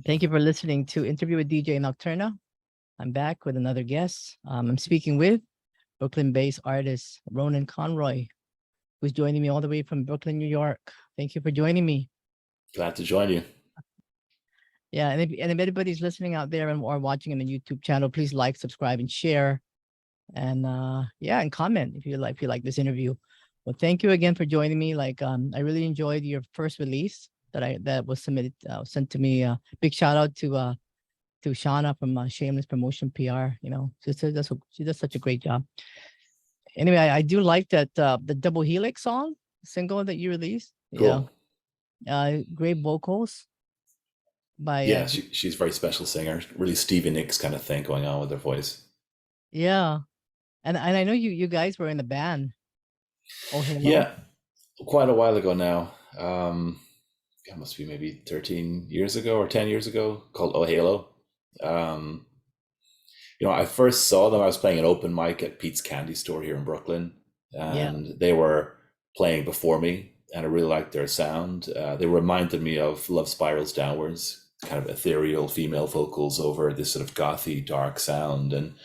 Thank you for listening to Interview with DJ Nocturna. I'm back with another guest. I'm speaking with Brooklyn-based artist Ronan Conroy, who's joining me all the way from Brooklyn, New York. Thank you for joining me. Glad to join you. Yeah, and if anybody's listening out there or watching on the YouTube channel, please like, subscribe, and share, and and comment if you like this interview. Well, thank you again for joining me. I really enjoyed your first release that was sent to me. Big shout out to Shauna from Shameless Promotion PR. You know, she does such a great job. Anyway, I do like that the Double Helix song single that you released. Cool. Yeah, great vocals. She's a very special singer. Really Stevie Nicks kind of thing going on with her voice. Yeah, and I know you guys were in the band. Oh, hello. Yeah, quite a while ago now. It must be maybe 13 years ago or 10 years ago, called Oh Halo. I first saw them. I was playing an open mic at Pete's Candy Store here in Brooklyn, and they were playing before me, and I really liked their sound. They reminded me of Love Spirals Downwards, kind of ethereal female vocals over this sort of gothy, dark sound. And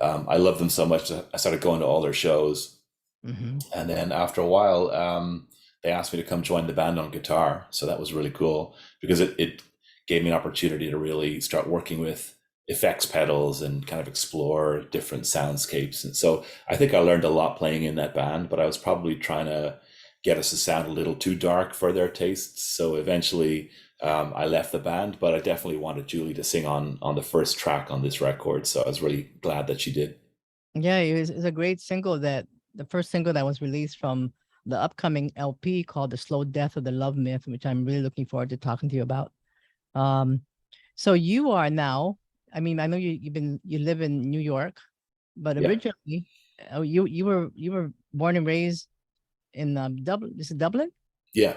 I loved them so much that I started going to all their shows. Mm-hmm. And then after a while, they asked me to come join the band on guitar. So that was really cool because it gave me an opportunity to really start working with effects pedals and kind of explore different soundscapes. And so I think I learned a lot playing in that band, but I was probably trying to get us to sound a little too dark for their tastes. So eventually I left the band, but I definitely wanted Julie to sing on the first track on this record. So I was really glad that she did. Yeah, it's a great single, the first single that was released from the upcoming LP called The Slow Death of the LoveMyth, which I'm really looking forward to talking to you about. So you are now, I mean, I know you live in New York, but originally you were born and raised in Dublin. Is it Dublin? Yeah.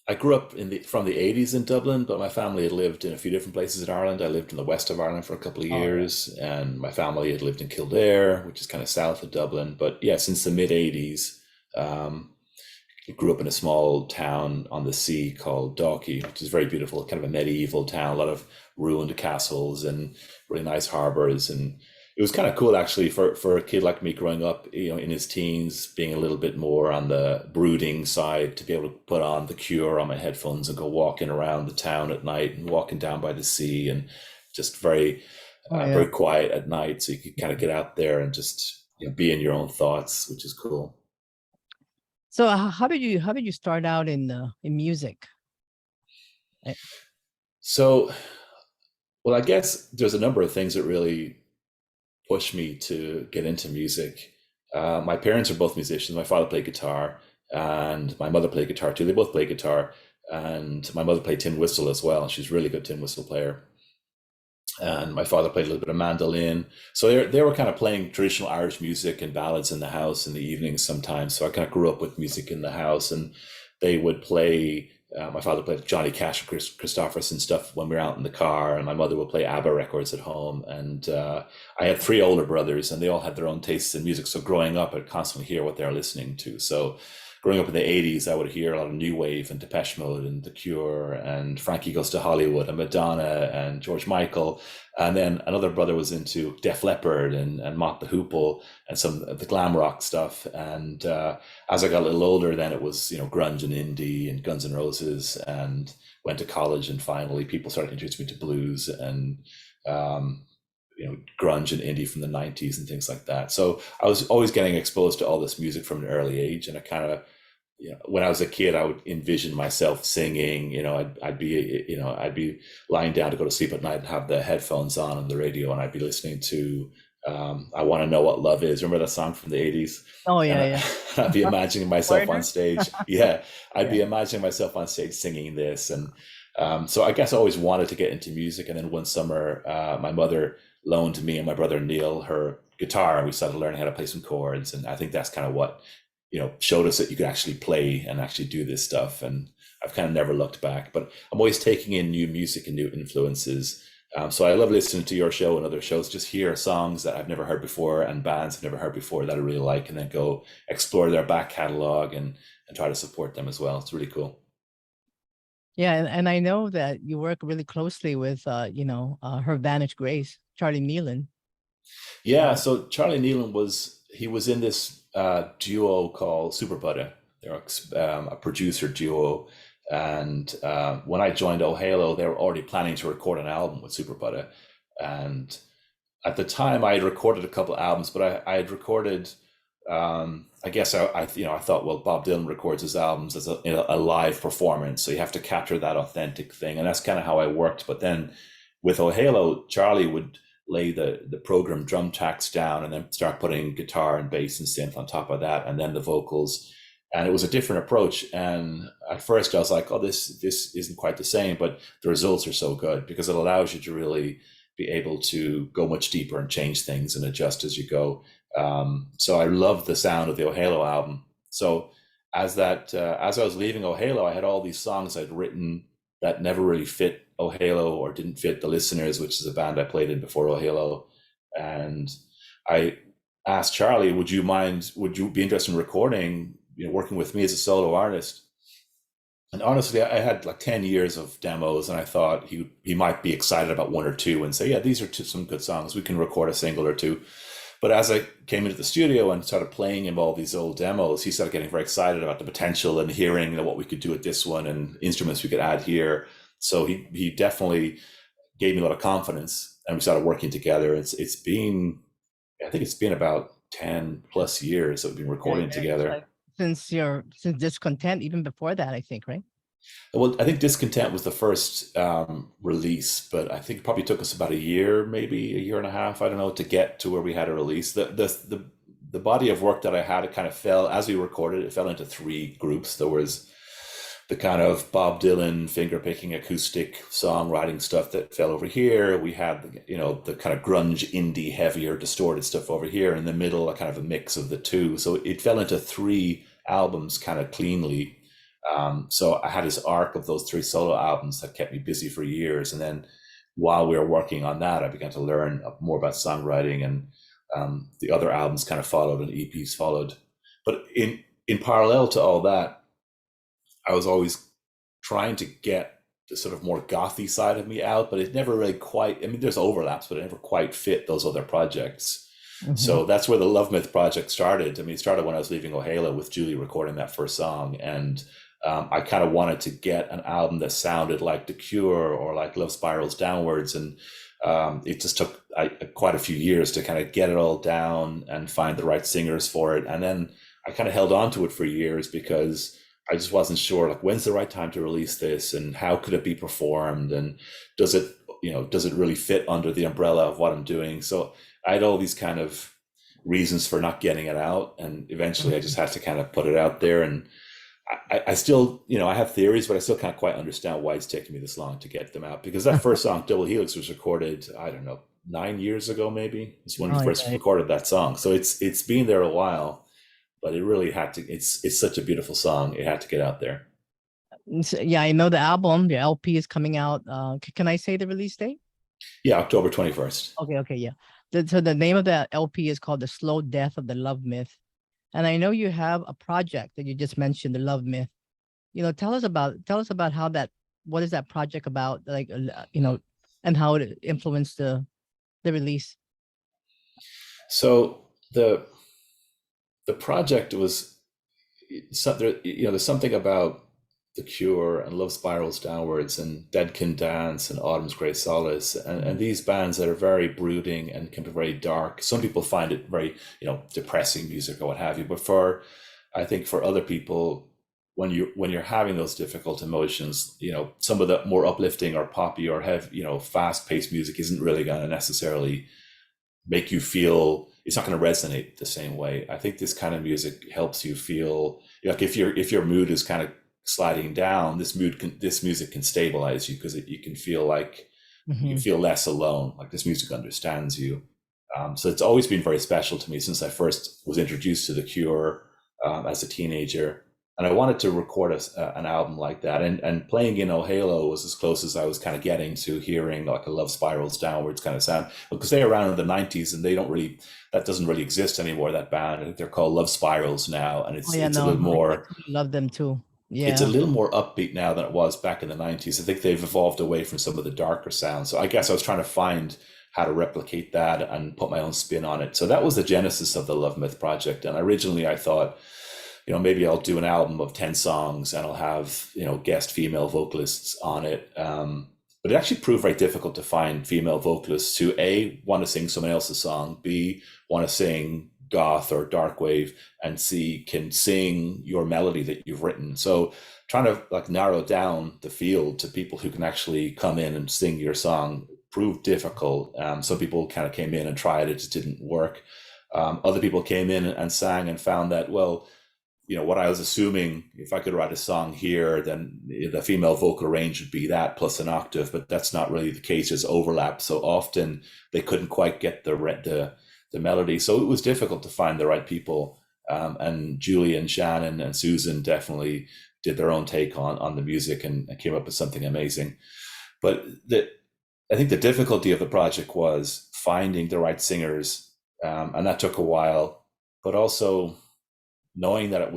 I grew up from the 80s in Dublin, but my family had lived in a few different places in Ireland. I lived in the west of Ireland for a couple of years, and my family had lived in Kildare, which is kind of south of Dublin. But yeah, since the mid 80s, I grew up in a small town on the sea called Dalkey, which is very beautiful, kind of a medieval town, a lot of ruined castles and really nice harbors. And it was kind of cool actually for a kid like me growing up, in his teens, being a little bit more on the brooding side, to be able to put on The Cure on my headphones and go walking around the town at night and walking down by the sea, and just very quiet at night. So you could kind of get out there and just be in your own thoughts, which is cool. So how did you start out in music? So, well, I guess there's a number of things that really pushed me to get into music. My parents are both musicians. My father played guitar and my mother played guitar too. They both played guitar, and my mother played tin whistle as well. She's a really good tin whistle player. And my father played a little bit of mandolin. So they were kind of playing traditional Irish music and ballads in the house in the evenings sometimes. So I kind of grew up with music in the house, and they would play. My father played Johnny Cash and Christopherson stuff when we were out in the car, and my mother would play ABBA records at home. And I had 3 older brothers, and they all had their own tastes in music. So growing up, I'd constantly hear what they're listening to. So growing up in the 80s, I would hear a lot of New Wave and Depeche Mode and The Cure and Frankie Goes to Hollywood and Madonna and George Michael. And then another brother was into Def Leppard and Mott the Hoople and some of the glam rock stuff. And as I got a little older, then it was, grunge and indie and Guns N' Roses, and went to college. And finally people started introducing me to blues and, grunge and indie from the 90s and things like that. So I was always getting exposed to all this music from an early age. And I kind of, when I was a kid, I would envision myself singing. I'd be lying down to go to sleep at night and have the headphones on the radio, and I'd be listening to I Want to Know What Love Is. Remember that song from the 80s? Oh yeah. I'd be imagining myself on stage. I'd be imagining myself on stage singing this. And so I guess I always wanted to get into music. And then one summer, my mother loaned me and my brother Neil her guitar, and we started learning how to play some chords. And I think that's kind of what showed us that you could actually play and actually do this stuff. And I've kind of never looked back, but I'm always taking in new music and new influences. So I love listening to your show and other shows, just hear songs that I've never heard before and bands I've never heard before that I really like, and then go explore their back catalog and try to support them as well. It's really cool. Yeah, and I know that you work really closely with her Vanished Grace, Charlie Nieland. Yeah, so Charlie Nieland was in this duo called Super Butter. They're a producer duo, and when I joined Oh Halo, they were already planning to record an album with Super Butter, and at the time I had recorded a couple of albums, but I had recorded. I guess I thought, well, Bob Dylan records his albums as a live performance, so you have to capture that authentic thing, and that's kind of how I worked. But then with Oh Halo, Charlie would lay the program drum tracks down and then start putting guitar and bass and synth on top of that, and then the vocals. And it was a different approach. And at first I was like, oh, this isn't quite the same, but the results are so good because it allows you to really be able to go much deeper and change things and adjust as you go. So I love the sound of the Oh Halo album. So as I was leaving Oh Halo, I had all these songs I'd written that never really fit Oh Halo or didn't fit the Listeners, which is a band I played in before Oh Halo. And I asked Charlie, would you be interested in recording, working with me as a solo artist? And honestly, I had like 10 years of demos, and I thought he might be excited about one or two and say, yeah, these are some good songs. We can record a single or two. But as I came into the studio and started playing him all these old demos, he started getting very excited about the potential and hearing what we could do with this one and instruments we could add here. So he definitely gave me a lot of confidence, and we started working together. I think it's been about 10 plus years that we've been recording together. Like since Discontent, even before that, I think, right? Well, I think Discontent was the first release, but I think it probably took us about a year, maybe a year and a half, I don't know, to get to where we had a release. The body of work that I had, it kind of fell, as we recorded, it fell into three groups. There was the kind of Bob Dylan finger-picking acoustic songwriting stuff that fell over here. We had, the kind of grunge, indie, heavier, distorted stuff over here. In the middle, a kind of a mix of the two. So it fell into three albums kind of cleanly. So I had this arc of those three solo albums that kept me busy for years. And then while we were working on that, I began to learn more about songwriting, and the other albums kind of followed and EPs followed. But in parallel to all that, I was always trying to get the sort of more gothy side of me out, but it never really quite, there's overlaps, but it never quite fit those other projects. Mm-hmm. So that's where the LoveMyth project started. It started when I was leaving Oh Halo with Julie recording that first song. And I kind of wanted to get an album that sounded like The Cure or like Love Spirals Downwards. And it just took quite a few years to kind of get it all down and find the right singers for it. And then I kind of held on to it for years because I just wasn't sure, like, when's the right time to release this and how could it be performed? And does it really fit under the umbrella of what I'm doing? So I had all these kind of reasons for not getting it out. And eventually I just had to kind of put it out there. And I still, I have theories, but I still can't quite understand why it's taken me this long to get them out. Because that first song, Double Helix, was recorded, I don't know, 9 years ago, maybe. It's when we first recorded that song. So it's been there a while. But it really had to, it's such a beautiful song. It had to get out there. Yeah, I know the album, the LP is coming out. Can I say the release date? Yeah, October 21st. Okay, yeah. So the name of the LP is called The Slow Death of the LoveMyth. And I know you have a project that you just mentioned, the LoveMyth. Tell us about how what is that project about? Like, and how it influenced the release. So the project was, there's something about The Cure and Love Spirals Downwards and Dead Can Dance and Autumn's Grey Solace and these bands that are very brooding and can be very dark. Some people find it very, depressing music or what have you. But I think for other people, when you're having those difficult emotions, some of the more uplifting or poppy or fast-paced music isn't really going to necessarily make you feel, it's not going to resonate the same way. I think this kind of music helps you feel like if your mood is kind of sliding down, this music can stabilize you because you can feel like you feel less alone. Like this music understands you. So it's always been very special to me since I first was introduced to The Cure as a teenager. And I wanted to record an album like that. And playing in Oh Halo was as close as I was kind of getting to hearing like a Love Spirals Downwards kind of sound. Because they were around in the 90s and that doesn't really exist anymore, that band. I think they're called Love Spirals now. And it's a little more. I love them too. It's a Yeah. little more upbeat now than it was back in the 90s. I think they've evolved away from some of the darker sounds. So I guess I was trying to find how to replicate that and put my own spin on it. So that was the genesis of the Love Myth project. And originally I thought, maybe I'll do an album of 10 songs and I'll have, guest female vocalists on it. But it actually proved very difficult to find female vocalists who A, want to sing someone else's song, B, want to sing goth or dark wave, and C, can sing your melody that you've written. So trying to narrow down the field to people who can actually come in and sing your song proved difficult. Some people kind of came in and tried it, just didn't work. Other people came in and sang and found that, well, what I was assuming, if I could write a song here, then the female vocal range would be that plus an octave, but that's not really the case. There's overlap. So often they couldn't quite get the melody. So it was difficult to find the right people. And Julie and Shannon and Susan definitely did their own take on the music and came up with something amazing. But I think the difficulty of the project was finding the right singers. And that took a while, but also knowing that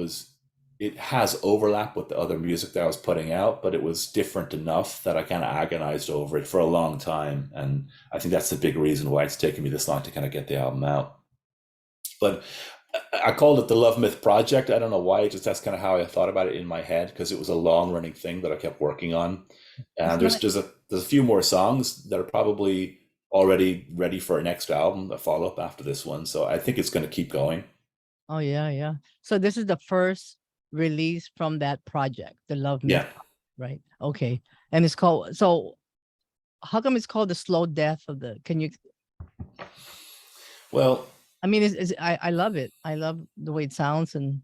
it has overlap with the other music that I was putting out, but it was different enough that I kind of agonized over it for a long time. And I think that's the big reason why it's taken me this long to kind of get the album out. But I called it the Love Myth Project. I don't know why, that's kind of how I thought about it in my head, because it was a long running thing that I kept working on. And there's a few more songs that are probably already ready for a next album, a follow-up after this one. So I think it's going to keep going. Oh yeah, yeah. So this is the first release from that project, the Love Myth, right? Okay. And it's called, so how come it's called the slow death of the, can you? Well, I mean, I love it. I love the way it sounds. And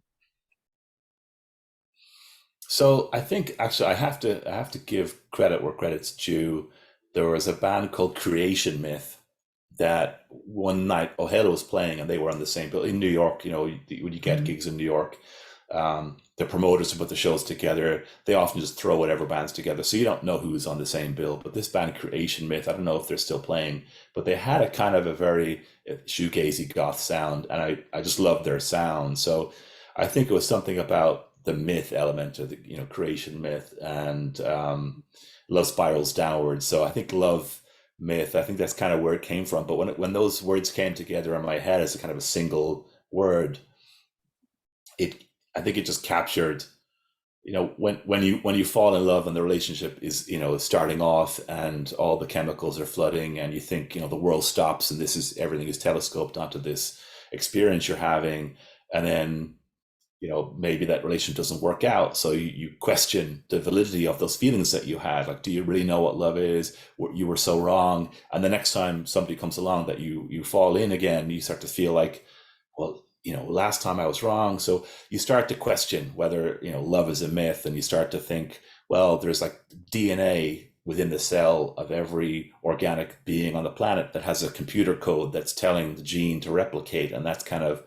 so I think actually I have to give credit where credit's due. There was a band called Creation Myth that one night O'Hara was playing, and they were on the same bill in New York. When you get gigs in New York, the promoters who put the shows together, they often just throw whatever bands together, so you don't know who's on the same bill. But this band Creation Myth, I don't know if they're still playing, but they had a kind of a very shoegazy goth sound, and I just loved their sound. So I think it was something about the myth element of the Creation Myth and Love Spirals Downwards. So I think Love Myth, I think that's kind of where it came from. But when those words came together in my head as a kind of a single word, I think it just captured, when you fall in love and the relationship is, starting off and all the chemicals are flooding and you think, the world stops and everything is telescoped onto this experience you're having. And then, maybe that relationship doesn't work out. So you question the validity of those feelings that you had. Like, do you really know what love is? You were so wrong. And the next time somebody comes along that you fall in again, you start to feel like, well, last time I was wrong. So you start to question whether, love is a myth, and you start to think, well, there's like DNA within the cell of every organic being on the planet that has a computer code that's telling the gene to replicate. And that's kind of,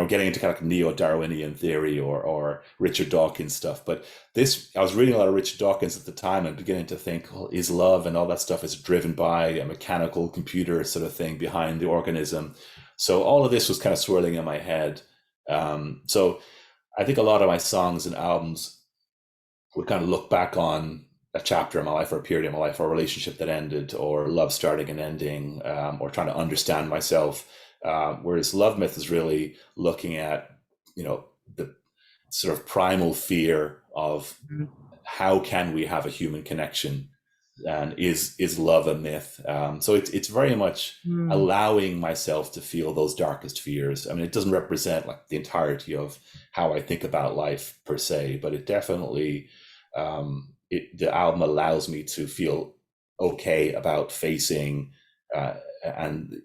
getting into kind of neo-Darwinian theory or Richard Dawkins stuff. But I was reading a lot of Richard Dawkins at the time and beginning to think, well, is love and all that stuff is driven by a mechanical computer sort of thing behind the organism? So all of this was kind of swirling in my head. So I think a lot of my songs and albums would kind of look back on a chapter in my life or a period in my life or a relationship that ended or love starting and ending, or trying to understand myself. Whereas Love Myth is really looking at, the sort of primal fear of how can we have a human connection, and is love a myth? So it's very much allowing myself to feel those darkest fears. I mean, it doesn't represent like the entirety of how I think about life per se, but it definitely, the album allows me to feel okay about facing and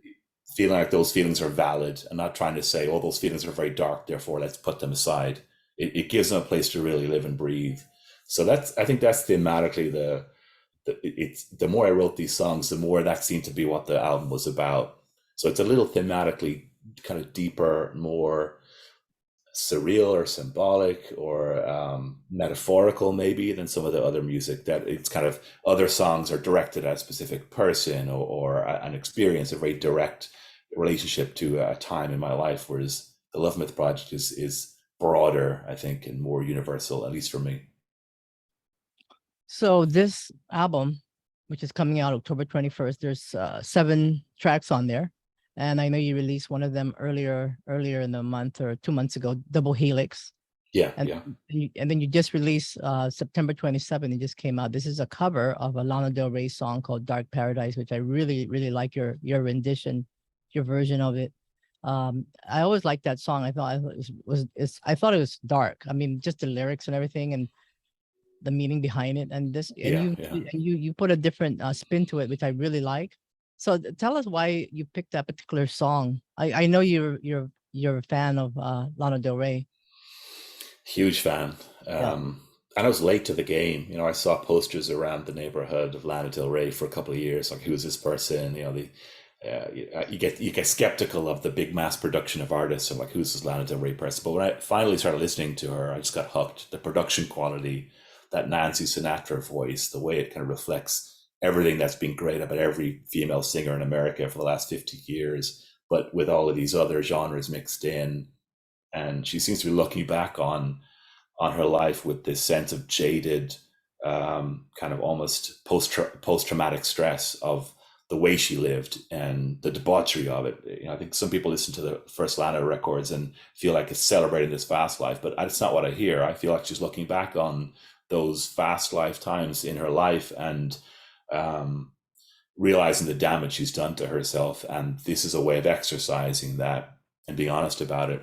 feeling like those feelings are valid, and not trying to say, oh, those feelings are very dark, therefore let's put them aside. It gives them a place to really live and breathe. So I think that's thematically the more I wrote these songs, the more that seemed to be what the album was about. So it's a little thematically kind of deeper, more surreal or symbolic or metaphorical maybe than some of the other music. That it's kind of, other songs are directed at a specific person or an experience, a very direct relationship to a time in my life, whereas the Love Myth project is broader, I think, and more universal, at least for me. So this album, which is coming out October 21st, there's 7 tracks on there. And I know you released one of them earlier in the month or 2 months ago, Double Helix. Yeah, And yeah. and then you just released September 27th, it just came out. This is a cover of a Lana Del Rey song called Dark Paradise, which I really, really like your rendition, your version of it. I always liked that song. I thought I thought it was dark. I mean, just the lyrics and everything and the meaning behind it. And this and Yeah, you yeah. and you put a different spin to it, which I really like. So tell us why you picked that particular song. I know you're a fan of Lana Del Rey. Huge fan. Yeah. And I was late to the game. You know, I saw posters around the neighborhood of Lana Del Rey for a couple of years. Like, who's this person? You know, you get skeptical of the big mass production of artists. And like, who's this Lana Del Rey person? But when I finally started listening to her, I just got hooked. The production quality, that Nancy Sinatra voice, the way it kind of reflects everything that's been great about every female singer in America for the last 50 years, but with all of these other genres mixed in. And she seems to be looking back on her life with this sense of jaded, kind of almost post traumatic stress of the way she lived and the debauchery of it. You know, I think some people listen to the first Lana records and feel like it's celebrating this fast life, but that's not what I hear. I feel like she's looking back on those fast lifetimes in her life and realizing the damage she's done to herself. And this is a way of exercising that and being honest about it.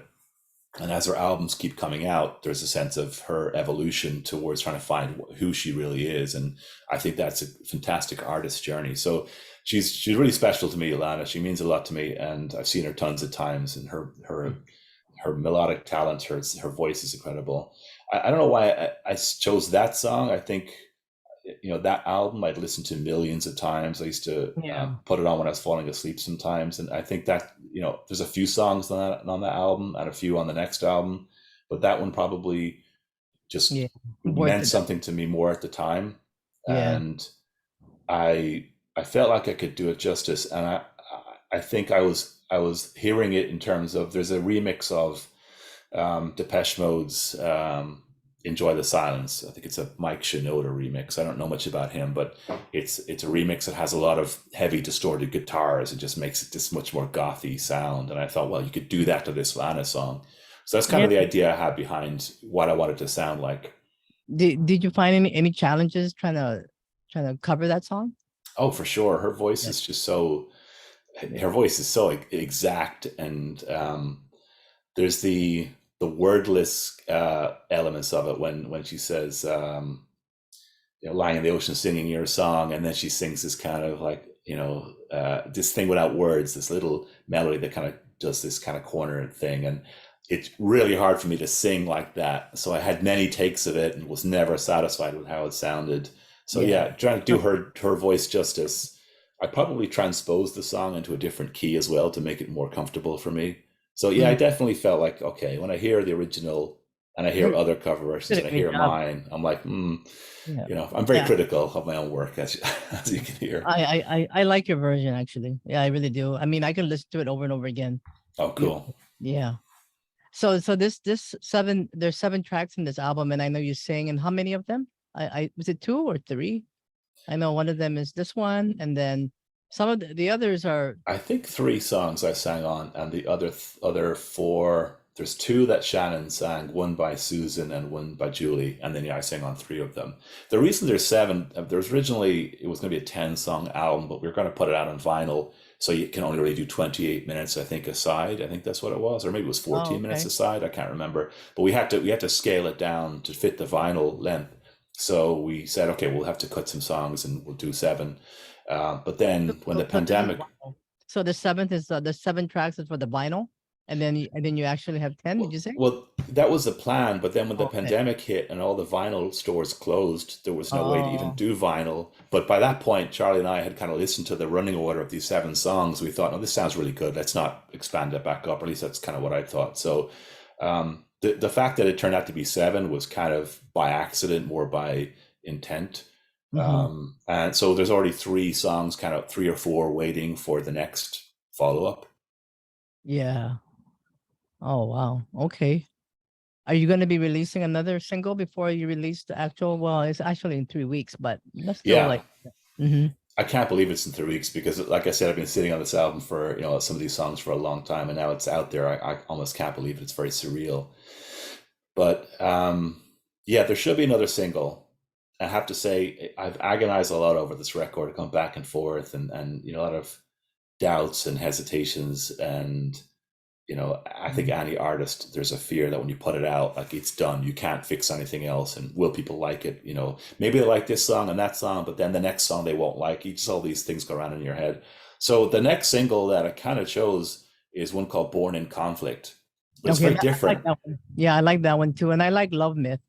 And as her albums keep coming out, there's a sense of her evolution towards trying to find who she really is. And I think that's a fantastic artist journey. So she's really special to me, Lana. She means a lot to me, and I've seen her tons of times. And her melodic talent, her voice is incredible. I don't know why I chose that song. I think, you know, that album I'd listened to millions of times. I used to Yeah. put it on when I was falling asleep sometimes, and I think that, you know, there's a few songs on that album and a few on the next album, but that one probably Yeah. just Worth meant it. something to me more at the time, Yeah. and I felt like I could do it justice, and I think I was hearing it in terms of there's a remix of Depeche Mode's "Enjoy the Silence." I think it's a Mike Shinoda remix. I don't know much about him, but it's a remix that has a lot of heavy distorted guitars. It just makes it this much more gothy sound. And I thought, well, you could do that to this Lana song. So that's kind Yeah. of the idea I had behind what I wanted to sound like. Did you find any challenges trying to cover that song? Oh, for sure. Yeah. Her voice is so exact, and there's the wordless elements of it when she says, you know, lying in the ocean singing your song, and then she sings this kind of like, you know, this thing without words, this little melody that kind of does this kind of corner thing, and it's really hard for me to sing like that. So I had many takes of it and was never satisfied with how it sounded. So Yeah. yeah, trying to do her voice justice, I probably transposed the song into a different key as well to make it more comfortable for me. So yeah, I Mhm. definitely felt like, okay, when I hear the original and I hear You other cover versions did a and I great hear job. mine, I'm like, Yeah. you know, I'm very Yeah. critical of my own work, as as you can hear. I like your version actually. Yeah, I really do. I mean, I can listen to it over and over again. Oh, You cool. yeah. So this there's 7 tracks in this album, and I know you sing. And how many of them? I was it 2 or 3? I know one of them is this one, and then some of the others are. I think 3 songs I sang on, and the other 4. There's 2 that Shannon sang, one by Susan and one by Julie, and then yeah, I sang on 3 of them. The reason there's 7, there's originally it was going to be a 10-song album, but we were going to put it out on vinyl, so you can only really do 28 minutes, I think, aside. I think that's what it was, or maybe it was Oh, 14 minutes okay. aside. I can't remember, but we had to scale it down to fit the vinyl length. So we said, okay, we'll have to cut some songs and we'll do 7. But So, then when the so this is pandemic, vinyl. So the seventh is the 7 tracks is for the vinyl, and then you actually have 10. Did you say? well, that was the plan, but then when the Okay. pandemic hit and all the vinyl stores closed, there was no way to even Oh, do vinyl. But by that point, Charlie and I had kind of listened to the running order of these 7 songs. We thought, no, this sounds really good. Let's not expand it back up. Or at least that's kind of what I thought. So the fact that it turned out to be 7 was kind of by accident, more by intent. hmm, And so there's already 3 songs, kind of 3 or 4, waiting for the next follow up. yeah. Oh, wow. Okay. Are you going to be releasing another single before you release the actual? Well, it's actually in 3 weeks, but that's still Yeah, like. Hmm. I can't believe it's in 3 weeks because, like I said, I've been sitting on this album for some of these songs for a long time, and now it's out there. I almost can't believe it. It's very surreal. But yeah, there should be another single. I have to say, I've agonized a lot over this record, gone back and forth, and a lot of doubts and hesitations. And I think any artist, there's a fear that when you put it out, like it's done, you can't fix anything else. And will people like it? Maybe they like this song and that song, but then the next song they won't like. Just all these things go around in your head. So the next single that I kind of chose is one called "Born in Conflict." But it's very I different. like that one. Yeah, I like that one too, and I like "LoveMyth."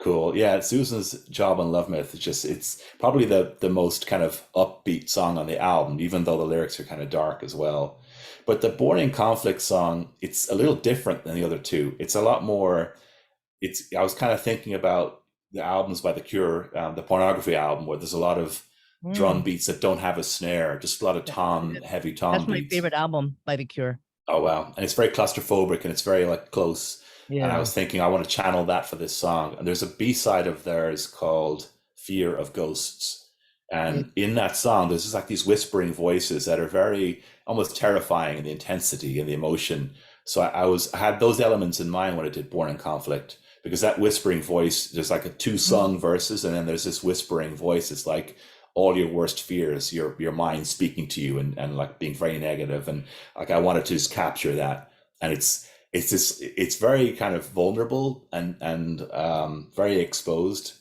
Cool. Yeah, Susan's job on "LoveMyth" it's probably the most kind of upbeat song on the album, even though the lyrics are kind of dark as well. But the "Born in Conflict" song, it's a little different than the other two. It's a lot more. I was kind of thinking about the albums by The Cure, the Pornography album, where there's a lot of drum Mm, beats that don't have a snare, just a lot of heavy tom that's my beats. favorite album by The Cure. Oh wow. And it's very claustrophobic and it's very like close. And I Yeah. was thinking I want to channel that for this song. And there's a B-side of theirs called Fear of Ghosts. Yeah. And in that song, there's just like these whispering voices that are very almost terrifying in the intensity and the emotion. So I had those elements in mind when I did Born in Conflict, because that whispering voice, there's like a two Mm. sung verses, and then there's this whispering voice. It's like all your worst fears, your mind speaking to you and like being very negative. And like I wanted to just capture that. And it's very kind of vulnerable and very exposed,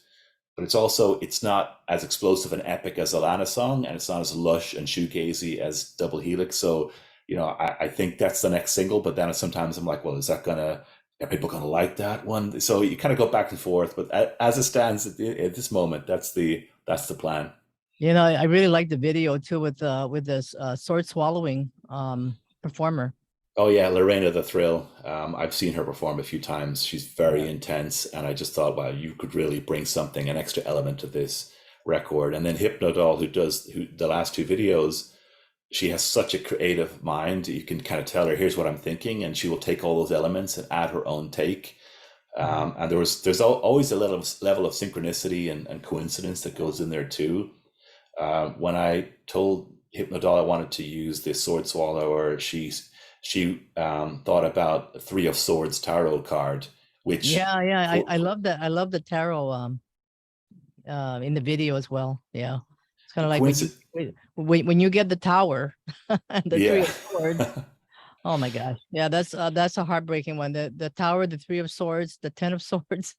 but it's not as explosive and epic as a Lana song, and it's not as lush and shoegazy as Double Helix. So I think that's the next single, but then sometimes I'm like, well, are people gonna like that one? So you kind of go back and forth, but as it stands at this moment, that's the plan. I really like the video too with this sword swallowing performer. Oh yeah, Lorena the Thrill. I've seen her perform a few times. She's very Yeah. intense, and I just thought, wow, you could really bring something, an extra element to this record. And then Hypnodoll, who the last two videos, she has such a creative mind. You can kind of tell her, here's what I'm thinking, and she will take all those elements and add her own take. Mhm. And there's always a level of synchronicity and coincidence that goes in there too. When I told Hypnodoll I wanted to use this sword swallower, she thought about Three of Swords tarot card, which Yeah. for, I love that. I love the tarot in the video as well. Yeah. It's kind of like coincidence. when you get the tower and the three Yeah. of swords. Oh my gosh. Yeah, that's a heartbreaking one. The tower, the three of swords, the 10 of swords.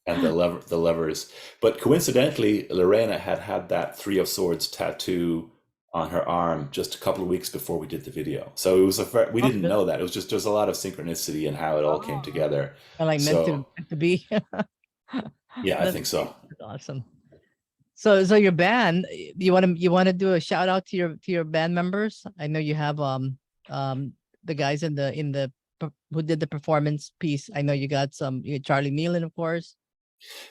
And the levers. But coincidentally, Lorena had that Three of Swords tattoo on her arm just a couple of weeks before we did the video. So it was we Oh, didn't really? know that. It was just there's a lot of synchronicity in how it all came Oh, together. kind of like So meant to be. yeah, I That's think great. so. That's awesome. So your band, you want to do a shout out to your band members? I know you have the guys who did the performance piece. I know you got Charlie Nieland, of course.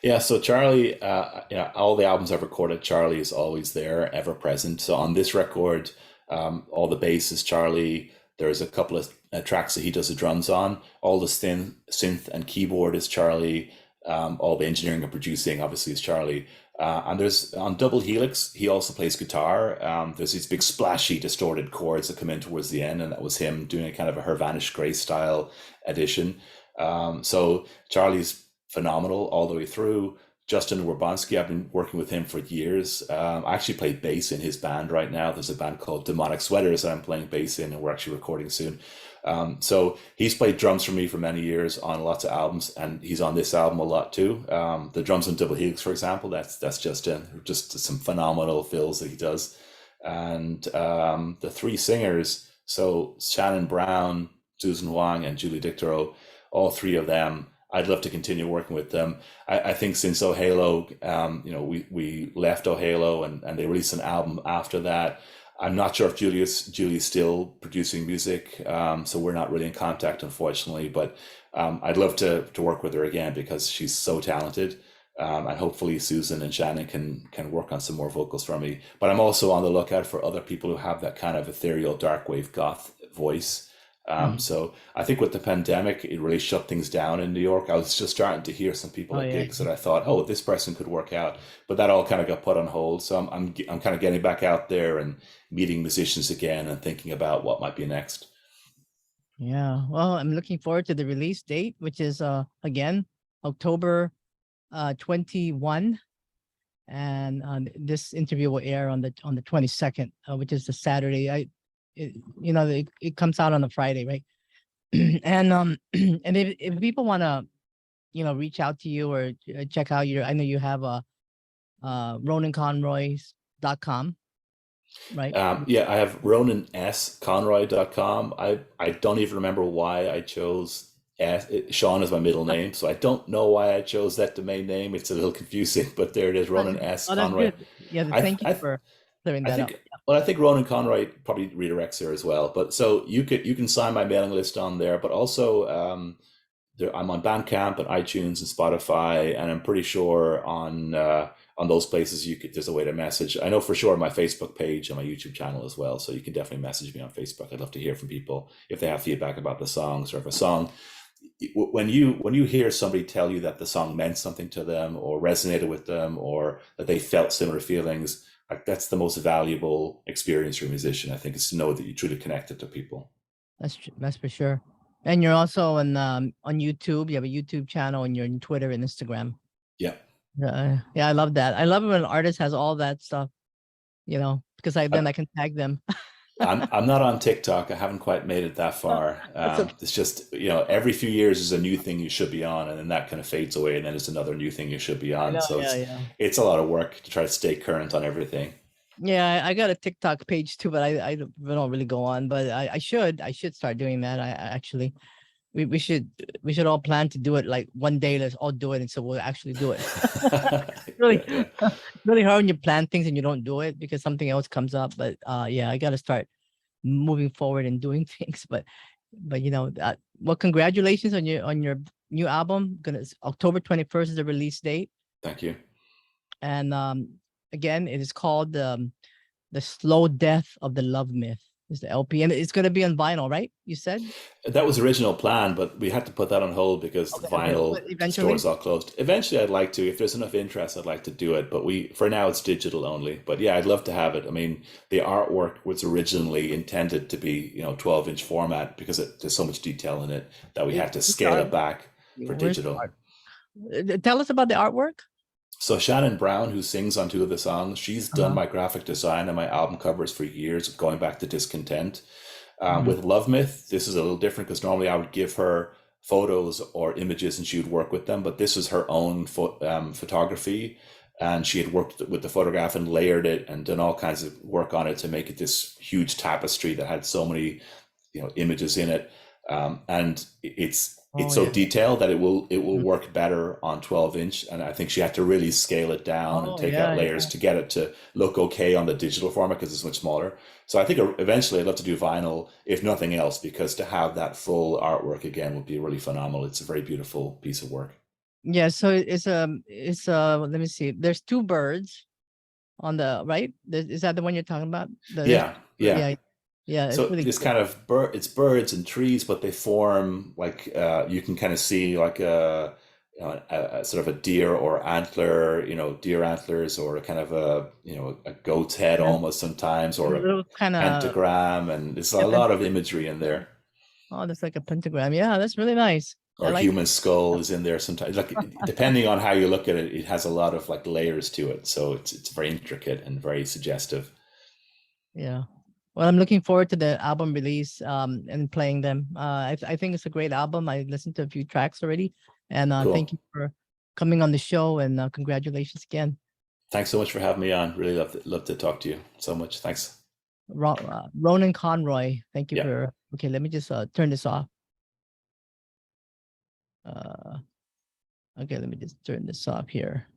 Yeah, so Charlie, all the albums I've recorded, Charlie is always there, ever present. So on this record, all the bass is Charlie. There's a couple of tracks that he does the drums on. All the synth and keyboard is Charlie. All the engineering and producing, obviously, is Charlie. And there's on Double Helix, he also plays guitar. There's these big splashy, distorted chords that come in towards the end, and that was him doing a kind of a Her Vanished Grace style edition. So Charlie's phenomenal all the way through. Justin Werbonsky, I've been working with him for years. I actually play bass in his band right now. There's a band called Demonic Sweaters that I'm playing bass in, and we're actually recording soon. So he's played drums for me for many years on lots of albums, and he's on this album a lot too. The drums on Double Helix, for example, that's just some phenomenal fills that he does. And the three singers, so Shannon Brown, Susan Wang, and Julie Dicterow, all three of them, I'd love to continue working with them. I think since Oh Halo, we left Oh Halo and they released an album after that. I'm not sure if Julie's still producing music, so we're not really in contact, unfortunately. But I'd love to work with her again because she's so talented, and hopefully Susan and Shannon can work on some more vocals for me. But I'm also on the lookout for other people who have that kind of ethereal dark wave goth voice. So I think with the pandemic, it really shut things down in New York. I was just starting to hear some people Oh at yeah. gigs that I thought, oh, this person could work out, but that all kind of got put on hold. So I'm kind of getting back out there and meeting musicians again and thinking about what might be next. Yeah. Well, I'm looking forward to the release date, which is again October 21, and this interview will air on the 22nd, which is the Saturday. It comes out on a Friday, right? And and if people want to reach out to you or check out I know you have a RonanConroy.com, right? Yeah, I have RonanSConroy.com. I don't even remember why I chose Sean is my middle name, so I don't know why I chose that domain name. It's a little confusing, but there it is, Ronan S. Oh, that's Conroy. good. Yeah, I, thank you I, for clearing I that up. think well, I think Ronan Conroy probably redirects there as well. But so you can sign my mailing list on there, but also I'm on Bandcamp and iTunes and Spotify, and I'm pretty sure on those places there's a way to message. I know for sure my Facebook page and my YouTube channel as well, so you can definitely message me on Facebook. I'd love to hear from people if they have feedback about the songs, or if a song, when you hear somebody tell you that the song meant something to them or resonated with them or that they felt similar feelings, like that's the most valuable experience for a musician. I think, is to know that you truly connected to people. That's for sure. And you're also on YouTube. You have a YouTube channel, and you're on Twitter and Instagram. Yeah. Yeah, I love that. I love it when an artist has all that stuff, because then I can tag them. I'm not on TikTok. I haven't quite made it that far. Okay. It's just, every few years is a new thing you should be on, and then that kind of fades away, and then it's another new thing you should be I on. know, So yeah. it's a lot of work to try to stay current on everything. Yeah, I got a TikTok page too, but I don't really go on. But I should start doing that. I actually we should all plan to do it like one day. Let's all do it, and so we'll actually do it. Really, Yeah. really hard when you plan things and you don't do it because something else comes up. But yeah, I got to start moving forward and doing things. But well, congratulations on your new album. October 21st is the release date, Thank you. and again, it is called the Slow Death of the Love Myth. Is the LP, and it's going to be on vinyl, right? You said That was the original plan, but we had to put that on hold because the okay. vinyl But eventually, stores all closed. Eventually, I'd like to, if there's enough interest, I'd like to do it. But for now, it's digital only. But yeah, I'd love to have it. I mean, the artwork was originally intended to be 12-inch format because there's so much detail in it that we had to scale it back for digital. Tell us about the artwork. So Shannon Brown, who sings on 2 of the songs, she's done my graphic design and my album covers for years, going back to Discontent. With LoveMyth, this is a little different because normally I would give her photos or images and she would work with them, but this is her own photography, and she had worked with the photograph and layered it and done all kinds of work on it to make it this huge tapestry that had so many images in it, and it's so detailed that it will work better on 12-inch, and I think she had to really scale it down and take out layers to get it to look okay on the digital format because it's much smaller. So I think eventually I'd love to do vinyl, if nothing else, because to have that full artwork again would be really phenomenal. It's a very beautiful piece of work. Yeah, so it's let me see. There's 2 birds on the right. Is that the one you're talking about? Yeah. Yeah, it's So really this good. kind of it's birds and trees, but they form like you can kind of see like a sort of a deer or antler, deer antlers, or a kind of a goat's head almost sometimes, or A a little kind of pentagram, and there's a lot of imagery in there. oh, that's like a pentagram. Yeah, that's really nice. I Or a like human skull is in there sometimes. Like depending on how you look at it, it has a lot of like layers to it. So it's very intricate and very suggestive. Yeah. Well, I'm looking forward to the album release and playing them. I think it's a great album. I listened to a few tracks already, and Cool. thank you for coming on the show, and congratulations again. Thanks so much for having me on. Really love to talk to you so much. Thanks. Ronan Conroy, thank you Yeah. for. Okay, let me just turn this off. Okay, let me just turn this off here.